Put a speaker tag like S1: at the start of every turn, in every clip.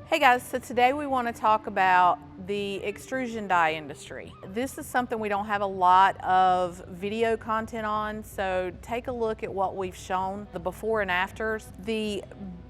S1: Hey guys, so today we want to talk about the extrusion die industry. This is something we don't have a lot of video content on, so take a look at what we've shown, the before and afters. The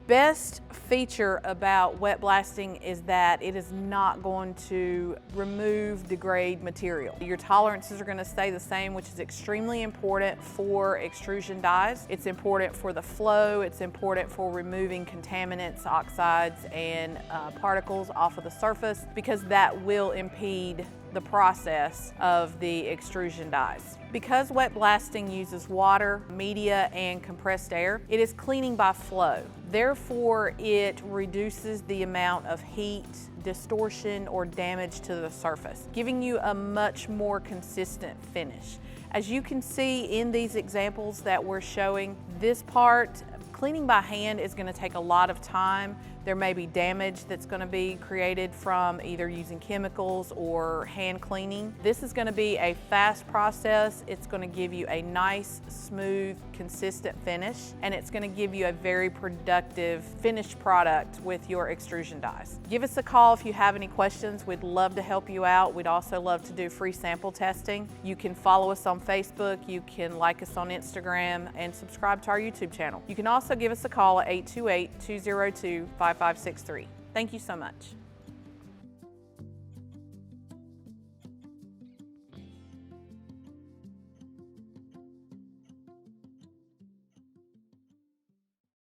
S1: best feature about wet blasting is that it is not going to remove, degrade material. Your tolerances are going to stay the same, which is extremely important for extrusion dies. It's important for the flow, it's important for removing contaminants, oxides, and particles off of the surface, because that will impede the process of the extrusion dies. Because wet blasting uses water, media, and compressed air, it is cleaning by flow. Therefore, it reduces the amount of heat, distortion, or damage to the surface, giving you a much more consistent finish. As you can see in these examples that we're showing, this part, cleaning by hand, is going to take a lot of time. There may be damage that's going to be created from either using chemicals or hand cleaning. This is going to be a fast process. It's going to give you a nice, smooth, consistent finish, and it's going to give you a very productive finished product with your extrusion dies. Give us a call if you have any questions. We'd love to help you out. We'd also love to do free sample testing. You can follow us on Facebook, you can like us on Instagram, and subscribe to our YouTube channel. You can also give us a call at 828-202-5563. Thank you so much.